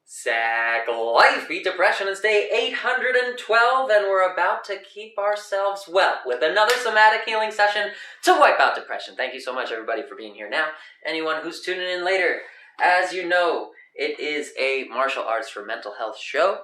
Sack Life, beat depression. It's day 812, and we're about to keep ourselves well with another somatic healing session to wipe out depression. Thank you so much, everybody, for being here now. Anyone who's tuning in later, as you know, it is a martial arts for mental health show,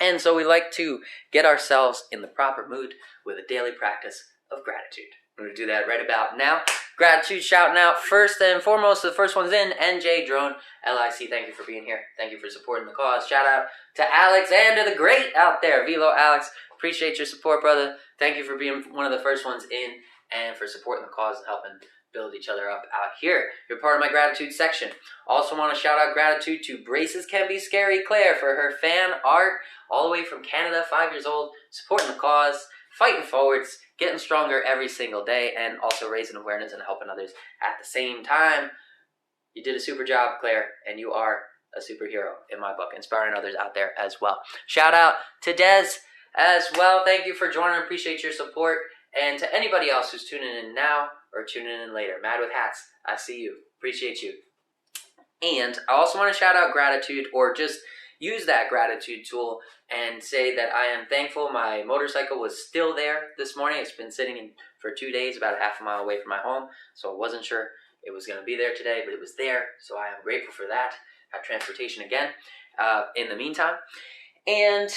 and so we like to get ourselves in the proper mood with a daily practice of gratitude. We're going to do that right about now. Gratitude shouting out first and foremost. The first one's in NJ Drone LIC. Thank you for being here. Thank you for supporting the cause. Shout out to Alex and to the great out there, Velo Alex. Appreciate your support, brother. Thank you for being one of the first ones in and for supporting the cause and helping build each other up out here. You're part of my gratitude section. Also want to shout out gratitude to Braces Can Be Scary Claire for her fan art all the way from Canada, 5 years old, supporting the cause, fighting forwards, getting stronger every single day, and also raising awareness and helping others at the same time. You did a super job, Claire, and you are a superhero in my book, inspiring others out there as well. Shout out to Des as well. Thank you for joining. Appreciate your support. And to anybody else who's tuning in now or tuning in later. Mad with Hats, I see you. Appreciate you. And I also want to shout out gratitude, or just use that gratitude tool and say that I am thankful my motorcycle was still there this morning. It's been sitting in for 2 days, about a half a mile away from my home, so I wasn't sure it was going to be there today, but it was there, so I am grateful for that. Got transportation again in the meantime. And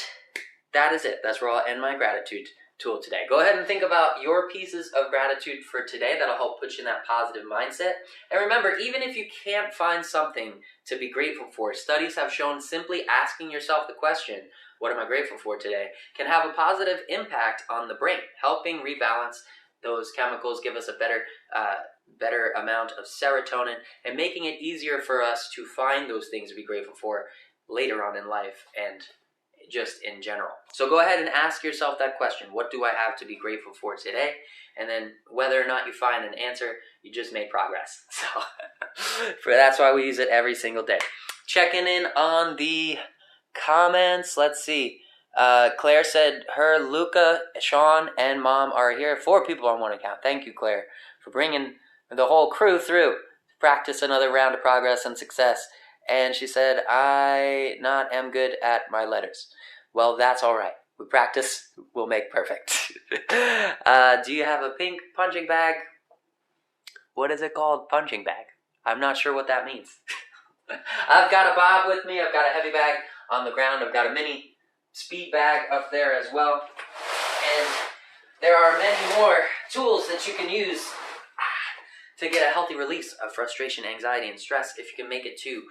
that is it. That's where I'll end my gratitude tool today. Go ahead and think about your pieces of gratitude for today. That'll help put you in that positive mindset. And remember, even if you can't find something to be grateful for, studies have shown simply asking yourself the question, what am I grateful for today, can have a positive impact on the brain, helping rebalance those chemicals, give us a better amount of serotonin, and making it easier for us to find those things to be grateful for later on in life and just in general. So go ahead and ask yourself that question. What do I have to be grateful for today? And then whether or not you find an answer, you just made progress. So that's why we use it every single day. Checking in on the comments. Let's see. Claire said her, Luca, Sean, and Mom are here. 4 people on one account. Thank you, Claire, for bringing the whole crew through. Practice another round of progress and success. And she said, I not am good at my letters. Well, that's all right. We practice, we'll make perfect. Do you have a pink punching bag? What is it called? Punching bag. I'm not sure what that means. I've got a bob with me. I've got a heavy bag on the ground. I've got a mini speed bag up there as well. And there are many more tools that you can use to get a healthy release of frustration, anxiety, and stress. If you can make it to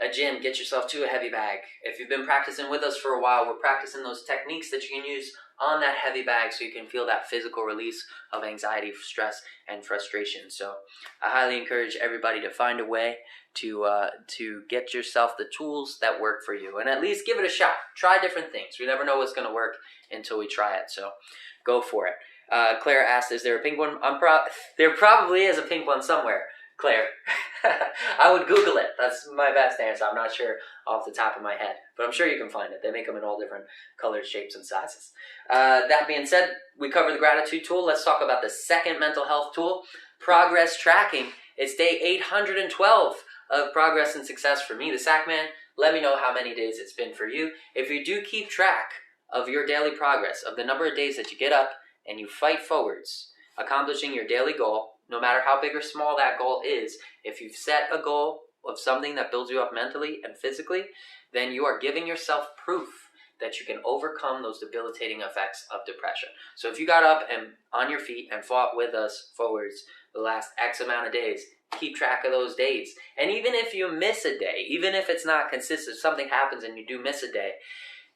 a gym, get yourself to a heavy bag. If you've been practicing with us for a while, we're practicing those techniques that you can use on that heavy bag so you can feel that physical release of anxiety, stress, and frustration. So I highly encourage everybody to find a way to get yourself the tools that work for you, and at least give it a shot. Try different things. We never know what's going to work until we try it, so go for it. Claire asked, is there a pink one? There probably is a pink one somewhere, Claire. I would Google it. That's my best answer. I'm not sure off the top of my head, but I'm sure you can find it. They make them in all different colors, shapes, and sizes. That being said, we covered the gratitude tool. Let's talk about the second mental health tool, progress tracking. It's day 812 of progress and success for me, the Sack Man. Let me know how many days it's been for you. If you do keep track of your daily progress, of the number of days that you get up and you fight forwards, accomplishing your daily goal, no matter how big or small that goal is, if you've set a goal of something that builds you up mentally and physically, then you are giving yourself proof that you can overcome those debilitating effects of depression. So if you got up and on your feet and fought with us forwards the last X amount of days, keep track of those days. And even if you miss a day, even if it's not consistent, something happens and you do miss a day,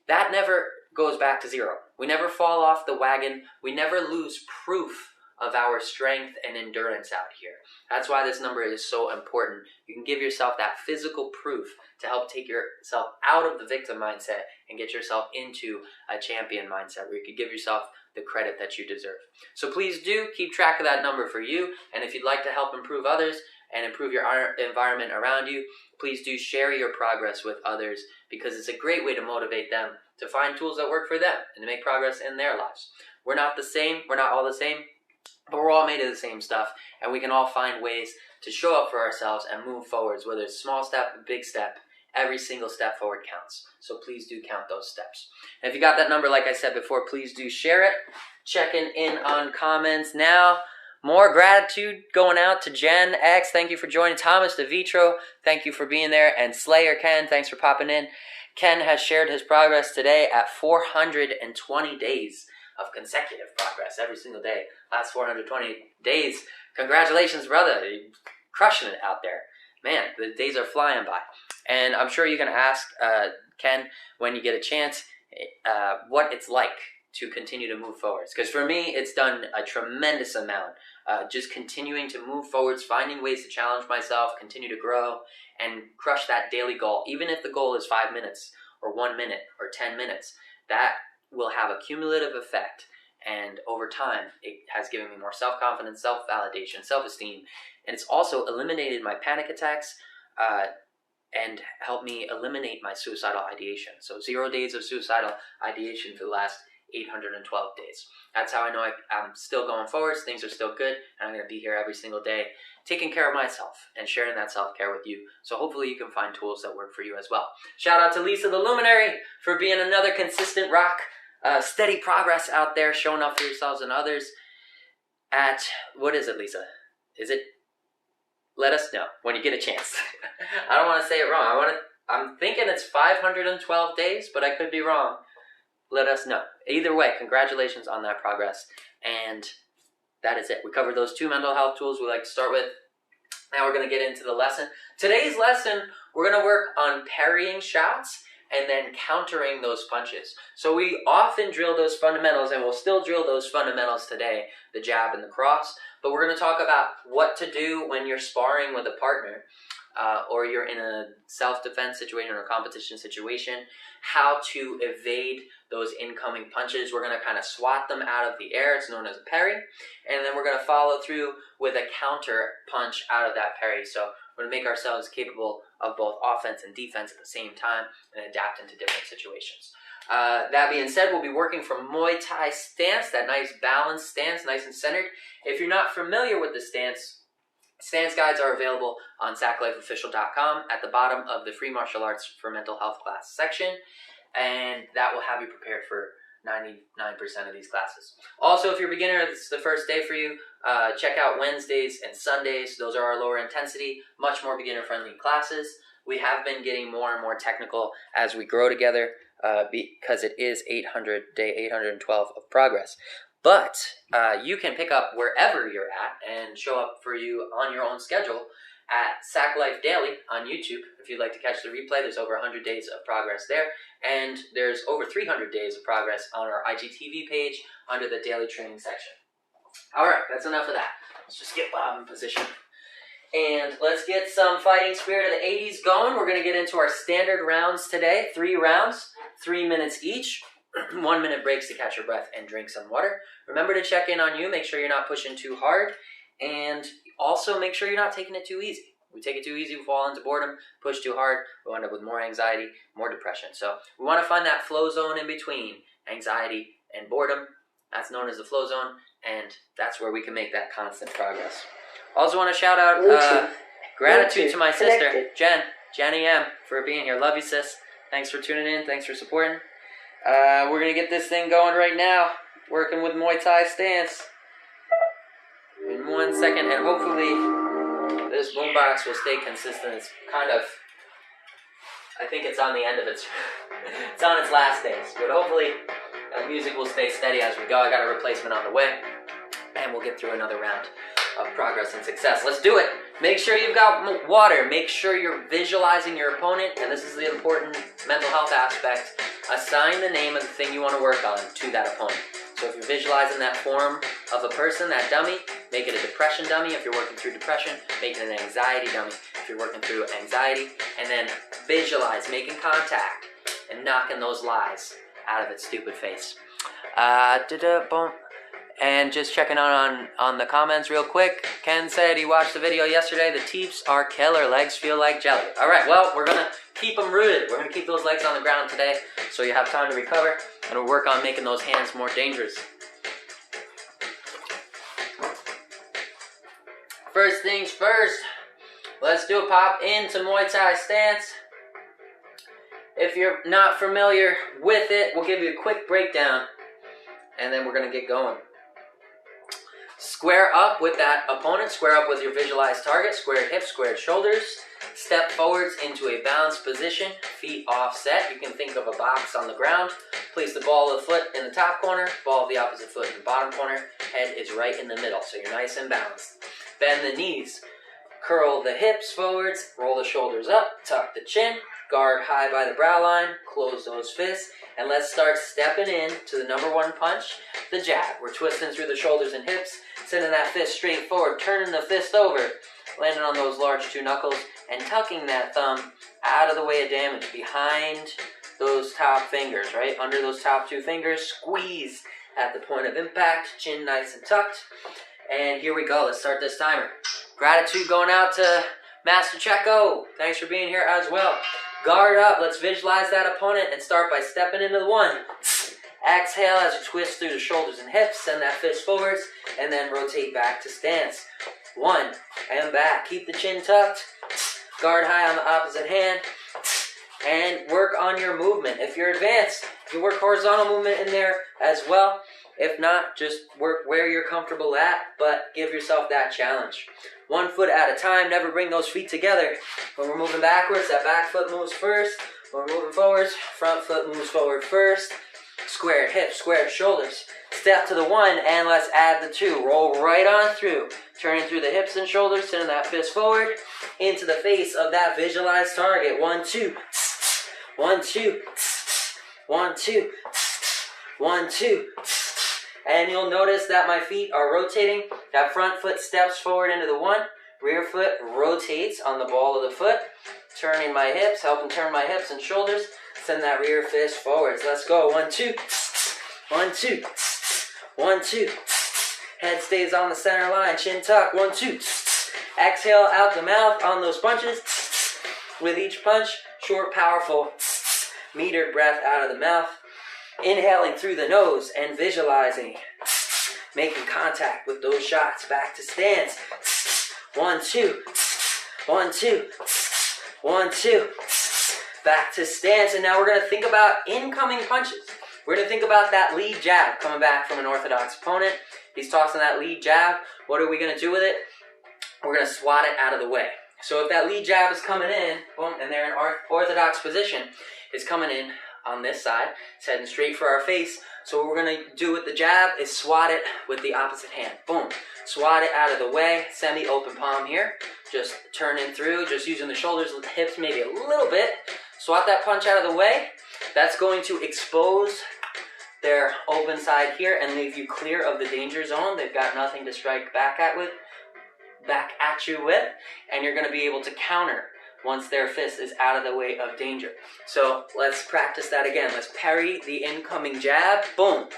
that never goes back to zero. We never fall off the wagon. We never lose proof of our strength and endurance out here. That's why this number is so important. You can give yourself that physical proof to help take yourself out of the victim mindset and get yourself into a champion mindset where you can give yourself the credit that you deserve. So please do keep track of that number for you. And if you'd like to help improve others and improve your environment around you, please do share your progress with others, because it's a great way to motivate them to find tools that work for them and to make progress in their lives. We're not the same. We're not all the same. But we're all made of the same stuff, and we can all find ways to show up for ourselves and move forwards, whether it's small step, big step, Every single step forward counts. So please do count those steps. And if you got that number, like I said before, please do share it. Checking in on comments now. More gratitude going out to Jen X. Thank you for joining. Thomas DeVitro, thank you for being there. And Slayer Ken, thanks for popping in. Ken has shared his progress today at 420 days of consecutive progress every single day. Last 420 days. Congratulations, brother. You're crushing it out there. Man, the days are flying by. And I'm sure you can ask Ken when you get a chance what it's like to continue to move forwards. Because for me, it's done a tremendous amount. Just continuing to move forwards, finding ways to challenge myself, continue to grow, and crush that daily goal. Even if the goal is 5 minutes or 1 minute or 10 minutes, that will have a cumulative effect. And over time, it has given me more self-confidence, self-validation, self-esteem. And it's also eliminated my panic attacks and helped me eliminate my suicidal ideation. So 0 days of suicidal ideation for the last 812 days. That's how I know I'm still going forwards, things are still good, and I'm going to be here every single day taking care of myself and sharing that self-care with you. So hopefully you can find tools that work for you as well. Shout out to Lisa the Luminary for being another consistent rock. Steady progress out there, showing up for yourselves and others at, what is it, Lisa? Is it? Let us know when you get a chance. I don't want to say it wrong. I'm thinking it's 512 days, but I could be wrong. Let us know. Either way, congratulations on that progress. And that is it. We covered those 2 mental health tools we like to start with. Now we're going to get into the lesson. Today's lesson, we're going to work on parrying shots and then countering those punches. So we often drill those fundamentals, and we'll still drill those fundamentals today, the jab and the cross. But we're going to talk about what to do when you're sparring with a partner or you're in a self-defense situation or a competition situation, how to evade those incoming punches. We're going to kind of swat them out of the air. It's known as a parry. And then we're going to follow through with a counter punch out of that parry. So we're going to make ourselves capable of both offense and defense at the same time and adapt into different situations. That being said, we'll be working from Muay Thai stance, that nice balanced stance, nice and centered. If you're not familiar with the stance guides are available on saclifeofficial.com at the bottom of the free martial arts for mental health class section, and that will have you prepared for 99% of these classes. Also, if you're a beginner, this is the first day for you, check out Wednesdays and Sundays. Those are our lower intensity, much more beginner-friendly classes. We have been getting more and more technical as we grow together because it is day 812 of progress. But you can pick up wherever you're at and show up for you on your own schedule at Sac Life Daily on YouTube. If you'd like to catch the replay, there's over 100 days of progress there. And there's over 300 days of progress on our IGTV page under the daily training section. All right, that's enough of that. Let's just get Bob in position. And let's get some fighting spirit of the 80s going. We're going to get into our standard rounds today. 3 rounds, 3 minutes each. 1 minute breaks to catch your breath and drink some water. Remember to check in on you. Make sure you're not pushing too hard. And also make sure you're not taking it too easy. We take it too easy, we fall into boredom. Push too hard, we'll end up with more anxiety, more depression. So we want to find that flow zone in between anxiety and boredom. That's known as the flow zone. And that's where we can make that constant progress. Also want to shout out gratitude to my sister, Jenny M, for being here. Love you, sis. Thanks for tuning in. Thanks for supporting. We're going to get this thing going right now. Working with Muay Thai stance. In 1 second, and hopefully this boombox will stay consistent. It's kind of, I think it's on the end of its, it's on its last days. But hopefully that music will stay steady as we go. I got a replacement on the way. And we'll get through another round of progress and success. Let's do it. Make sure you've got water. Make sure you're visualizing your opponent. And this is the important mental health aspect. Assign the name of the thing you want to work on to that opponent. So if you're visualizing that form of a person, that dummy, make it a depression dummy. If you're working through depression, make it an anxiety dummy. If you're working through anxiety, and then visualize making contact and knocking those lies out of its stupid face. Boom. And just checking on the comments real quick. Ken said he watched the video yesterday. The teeps are killer. Legs feel like jelly. All right, well, we're going to keep them rooted. We're going to keep those legs on the ground today so you have time to recover. And we'll work on making those hands more dangerous. First things first, let's do a pop into Muay Thai stance. If you're not familiar with it, we'll give you a quick breakdown, and then we're going to get going. Square up with that opponent, square up with your visualized target, squared hips, squared shoulders. Step forwards into a balanced position, feet offset. You can think of a box on the ground. Place the ball of the foot in the top corner, ball of the opposite foot in the bottom corner. Head is right in the middle, so you're nice and balanced. Bend the knees, curl the hips forwards, roll the shoulders up, tuck the chin, guard high by the brow line, close those fists, and let's start stepping in to the number one punch, the jab. We're twisting through the shoulders and hips, sending that fist straight forward, turning the fist over, landing on those large two knuckles, and tucking that thumb out of the way of damage, behind those top fingers, right? Under those top two fingers, squeeze at the point of impact, chin nice and tucked. And here we go, let's start this timer. Gratitude going out to Master Checo. Thanks for being here as well. Guard up, let's visualize that opponent and start by stepping into the one. Exhale as you twist through the shoulders and hips, send that fist forwards, and then rotate back to stance. One, and back. Keep the chin tucked. Guard high on the opposite hand. And work on your movement. If you're advanced, you work horizontal movement in there as well. If not, just work where you're comfortable at, but give yourself that challenge. 1 foot at a time, never bring those feet together. When we're moving backwards, that back foot moves first. When we're moving forwards, front foot moves forward first. Square hips, square shoulders. Step to the one, and let's add the two. Roll right on through. Turning through the hips and shoulders, sending that fist forward into the face of that visualized target. 1, 2. 1, 2. 1, 2. 1, 2. And you'll notice that my feet are rotating. That front foot steps forward into the one. Rear foot rotates on the ball of the foot. Turning my hips, helping turn my hips and shoulders. Send that rear fist forwards. Let's go. 1, 2. 1, 2. 1, 2. Head stays on the center line. Chin tuck. 1, 2. Exhale out the mouth on those punches. With each punch, short, powerful, metered breath out of the mouth. Inhaling through the nose and visualizing. Making contact with those shots. Back to stance. 1, 2. 1, 2. 1, 2. Back to stance. And now we're going to think about incoming punches. We're going to think about that lead jab coming back from an orthodox opponent. He's tossing that lead jab. What are we going to do with it? We're going to swat it out of the way. So if that lead jab is coming in, boom, and they're in orthodox position, it's coming in on this side. It's heading straight for our face. So what we're going to do with the jab is swat it with the opposite hand. Boom. Swat it out of the way. Semi-open palm here. Just turning through, just using the shoulders, the hips maybe a little bit. Swat that punch out of the way. That's going to expose their open side here and leave you clear of the danger zone. They've got nothing to strike back at you with, and you're going to be able to counter once their fist is out of the way of danger. So let's practice that again. Let's parry the incoming jab. Boom.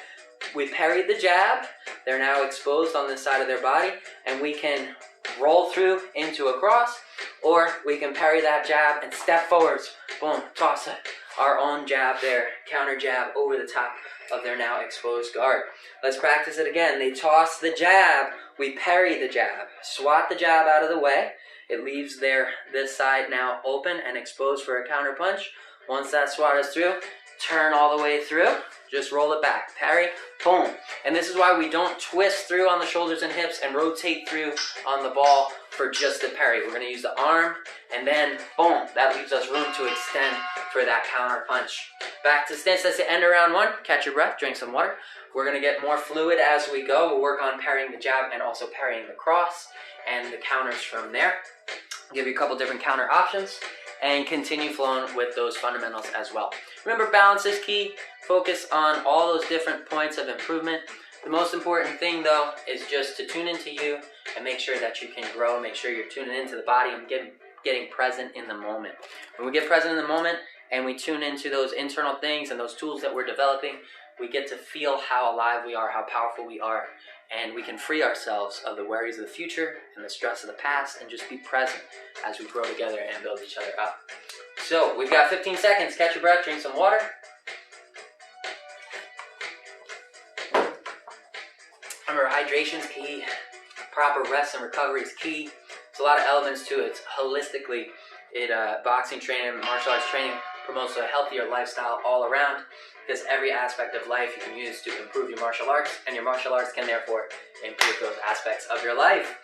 We parried the jab. They're now exposed on this side of their body, and we can roll through into a cross, or we can parry that jab and step forwards. Boom. Toss our own jab there. Counter jab over the top of their now exposed guard. Let's practice it again. They toss the jab. We parry the jab. Swat the jab out of the way. It leaves this side now open and exposed for a counter punch. Once that swat is through, turn all the way through. Just roll it back. Parry. Boom. And this is why we don't twist through on the shoulders and hips and rotate through on the ball for just the parry. We're going to use the arm, and then boom. That leaves us room to extend for that counter punch. Back to stance. That's the end of round one. Catch your breath. Drink some water. We're going to get more fluid as we go. We'll work on parrying the jab and also parrying the cross and the counters from there. Give you a couple different counter options and continue flowing with those fundamentals as well. Remember, balance is key. Focus on all those different points of improvement. The most important thing, though, is just to tune into you and make sure that you can grow. Make sure you're tuning into the body and getting present in the moment. When we get present in the moment and we tune into those internal things and those tools that we're developing, we get to feel how alive we are, how powerful we are, and we can free ourselves of the worries of the future and the stress of the past and just be present as we grow together and build each other up. So we've got 15 seconds. Catch your breath, drink some water. Remember, hydration is key. Proper rest and recovery is key. There's a lot of elements to it. Holistically, boxing training, martial arts training promotes a healthier lifestyle all around, because every aspect of life you can use to improve your martial arts, and your martial arts can therefore improve those aspects of your life.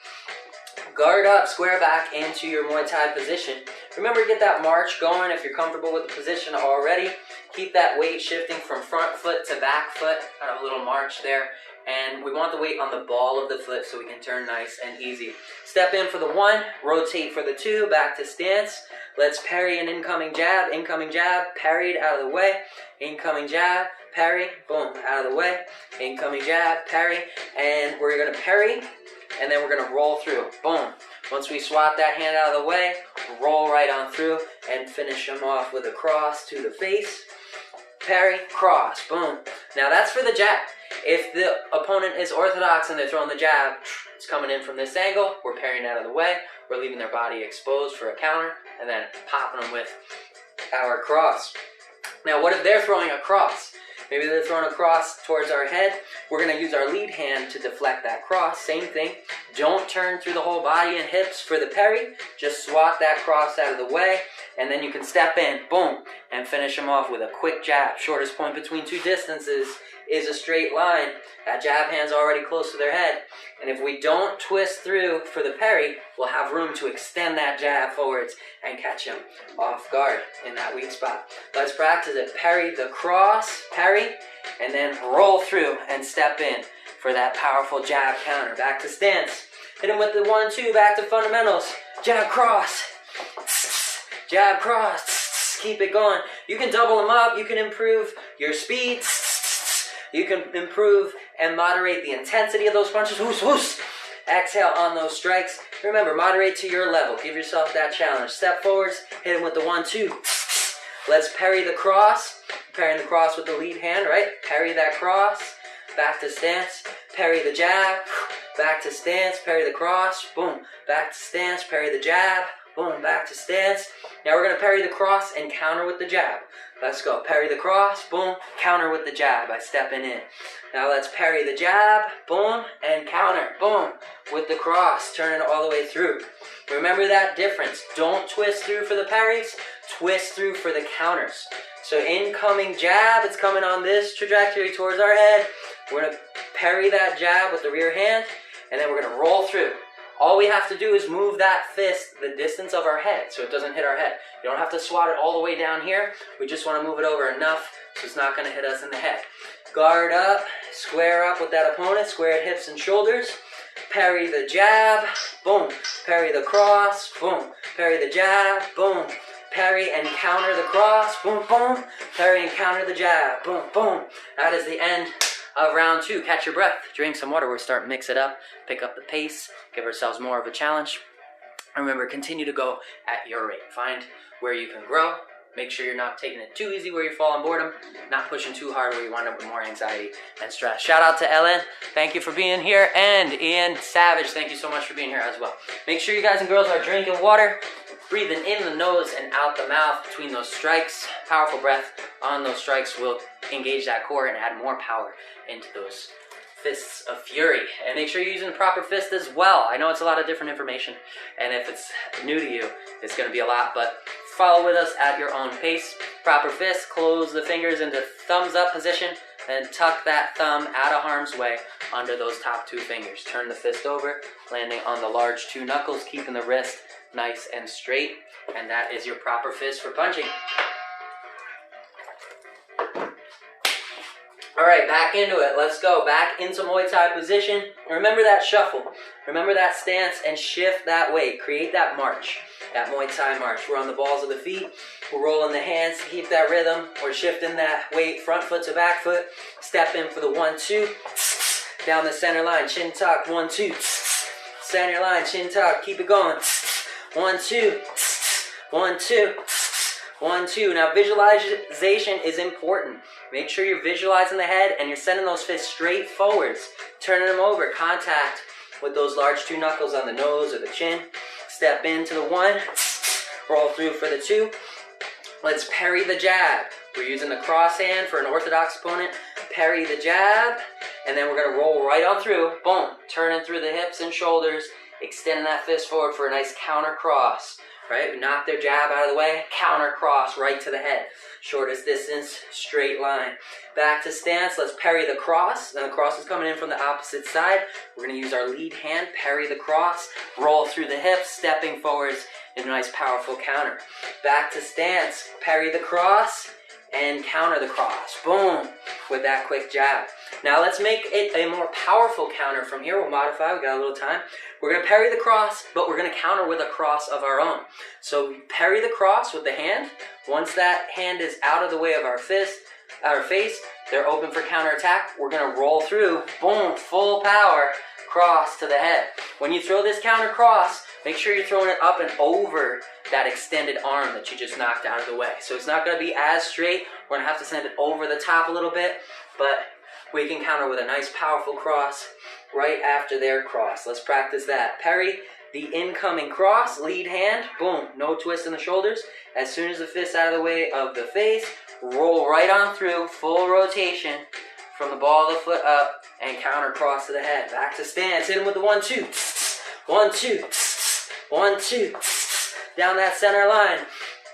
Guard up, square back into your Muay Thai position. Remember to get that march going if you're comfortable with the position already. Keep that weight shifting from front foot to back foot, kind of a little march there. And we want the weight on the ball of the foot so we can turn nice and easy. Step in for the 1, rotate for the 2, back to stance. Let's parry an incoming jab, parried, out of the way. Incoming jab, parry, boom, out of the way. Incoming jab, parry, and we're gonna parry, and then we're gonna roll through, boom. Once we swat that hand out of the way, roll right on through and finish them off with a cross to the face. Parry, cross, boom. Now that's for the jab. If the opponent is orthodox and they're throwing the jab, it's coming in from this angle, we're parrying out of the way, we're leaving their body exposed for a counter, and then popping them with our cross. Now what if they're throwing a cross? Maybe they're throwing a cross towards our head. We're going to use our lead hand to deflect that cross. Same thing. Don't turn through the whole body and hips for the parry. Just swat that cross out of the way, and then you can step in, boom, and finish them off with a quick jab. Shortest point between two distances is a straight line. That jab hand's already close to their head. And if we don't twist through for the parry, we'll have room to extend that jab forwards and catch him off guard in that weak spot. Let's practice it. Parry the cross, parry, and then roll through and step in for that powerful jab counter. Back to stance. Hit him with the 1-2, back to fundamentals. Jab cross, jab cross, keep it going. You can double them up, you can improve your speed, you can improve and moderate the intensity of those punches. Whoosh, whoosh. Exhale on those strikes. Remember, moderate to your level. Give yourself that challenge. Step forwards, hit him with the 1-2. Let's parry the cross. Parrying the cross with the lead hand, right? Parry that cross. Back to stance. Parry the jab. Back to stance. Parry the cross. Boom. Back to stance. Parry the jab. Boom. Back to stance. Now we're going to parry the cross and counter with the jab. Let's go. Parry the cross, boom, counter with the jab by stepping in. Now let's parry the jab, boom, and counter, boom, with the cross, turning it all the way through. Remember that difference. Don't twist through for the parries, twist through for the counters. So incoming jab, it's coming on this trajectory towards our head. We're going to parry that jab with the rear hand, and then we're going to roll through. All we have to do is move that fist the distance of our head so it doesn't hit our head. You don't have to swat it all the way down here. We just want to move it over enough so it's not going to hit us in the head. Guard up, square up with that opponent, square hips and shoulders. Parry the jab, boom. Parry the cross, boom. Parry the jab, boom. Parry and counter the cross, boom, boom. Parry and counter the jab, boom, boom. That is the end of round 2. Catch your breath, drink some water. We'll start mix it up, pick up the pace, give ourselves more of a challenge. And remember, continue to go at your rate. Find where you can grow. Make sure you're not taking it too easy where you fall on boredom, not pushing too hard where you wind up with more anxiety and stress. Shout out to Ellen. Thank you for being here. And Ian Savage, thank you so much for being here as well. Make sure you guys and girls are drinking water, breathing in the nose and out the mouth between those strikes. Powerful breath on those strikes will engage that core and add more power into those fists of fury. And make sure you're using the proper fist as well. I know it's a lot of different information, and if it's new to you, it's going to be a lot, but follow with us at your own pace. Proper fist, close the fingers into thumbs up position, then tuck that thumb out of harm's way under those top 2 fingers. Turn the fist over, landing on the large 2 knuckles, keeping the wrist nice and straight, and that is your proper fist for punching. Alright, back into it. Let's go. Back into Muay Thai position. Remember that shuffle. Remember that stance and shift that weight. Create that march. That Muay Thai march. We're on the balls of the feet. We're rolling the hands to keep that rhythm. We're shifting that weight front foot to back foot. Step in for the 1-2. Down the center line. Chin tuck. 1-2. Center line. Chin tuck. Keep it going. 1-2. 1-2. 1-2. Now visualization is important. Make sure you're visualizing the head and you're sending those fists straight forwards. Turning them over. Contact with those large 2 knuckles on the nose or the chin. Step into the 1. Roll through for the 2. Let's parry the jab. We're using the cross hand for an orthodox opponent. Parry the jab. And then we're going to roll right on through. Boom. Turning through the hips and shoulders extending that fist forward for a nice counter cross. Right? We knock their jab out of the way, counter cross right to the head. Shortest distance, straight line. Back to stance, let's parry the cross. Now the cross is coming in from the opposite side. We're going to use our lead hand, parry the cross, roll through the hips, stepping forwards in a nice powerful counter. Back to stance, parry the cross, and counter the cross. Boom, with that quick jab. Now let's make it a more powerful counter from here. We'll modify, we got a little time. We're going to parry the cross, but we're going to counter with a cross of our own. So we parry the cross with the hand. Once that hand is out of the way of our face, they're open for counterattack. We're going to roll through, boom, full power, cross to the head. When you throw this counter cross, make sure you're throwing it up and over that extended arm that you just knocked out of the way. So it's not going to be as straight. We're going to have to send it over the top a little bit, but we can counter with a nice powerful cross right after their cross. Let's practice that. Parry the incoming cross, lead hand, boom, no twist in the shoulders. As soon as the fist's out of the way of the face, roll right on through, full rotation from the ball of the foot up, and counter cross to the head. Back to stance, hit him with the 1-2. 1-2, 1-2, down that center line.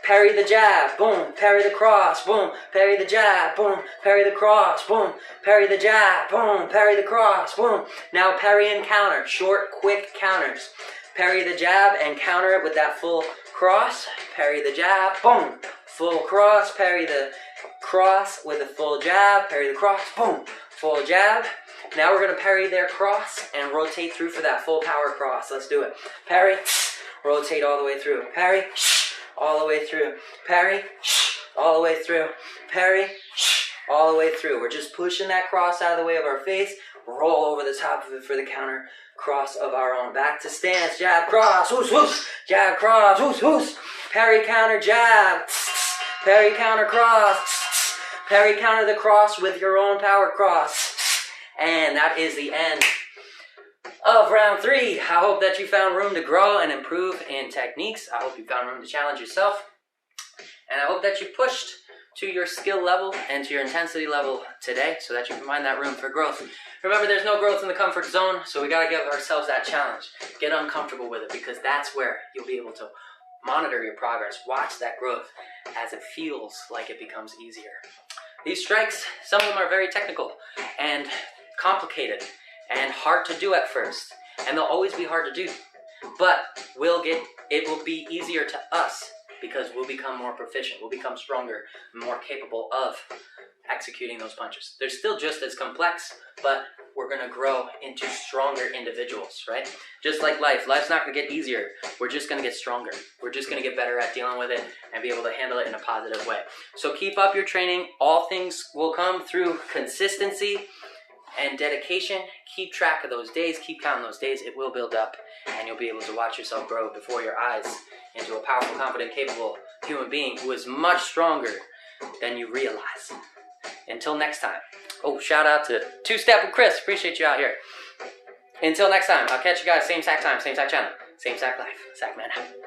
Parry the jab, boom, parry the cross, boom, parry the jab, boom, parry the cross, boom, parry the jab, boom, parry the cross, boom. Now parry and counter, short, quick counters. Parry the jab and counter it with that full cross. Parry the jab, boom, full cross, parry the cross with a full jab, parry the cross, boom, full jab. Now we're going to parry their cross and rotate through for that full power cross. Let's do it. Parry, rotate all the way through. Parry, all the way through. Parry, all the way through. Parry, all the way through. We're just pushing that cross out of the way of our face. Roll over the top of it for the counter cross of our own. Back to stance. Jab, cross, whoosh, whoosh. Jab, cross, whoosh, whoosh. Parry, counter, jab. Parry, counter, cross. Parry, counter the cross with your own power cross. And that is the end of round 3. I hope that you found room to grow and improve in techniques. I hope you found room to challenge yourself. And I hope that you pushed to your skill level and to your intensity level today so that you can find that room for growth. Remember, there's no growth in the comfort zone, so we got to give ourselves that challenge. Get uncomfortable with it, because that's where you'll be able to monitor your progress. Watch that growth as it feels like it becomes easier. These strikes, some of them are very technical and complicated and hard to do at first, and they'll always be hard to do, but it will be easier to us because we'll become more proficient, we'll become stronger, more capable of executing those punches. They're still just as complex, but we're going to grow into stronger individuals, right? Just like life's not going to get easier. We're just going to get stronger. We're just going to get better at dealing with it and be able to handle it in a positive way. So keep up your training. All things will come through consistency and dedication. Keep track of those days. Keep counting those days. It will build up, and you'll be able to watch yourself grow before your eyes into a powerful, confident, capable human being who is much stronger than you realize. Until next time. Oh, shout out to Two Step with Chris. Appreciate you out here. Until next time, I'll catch you guys same sack time, same sack channel, same sack life. Sack man out.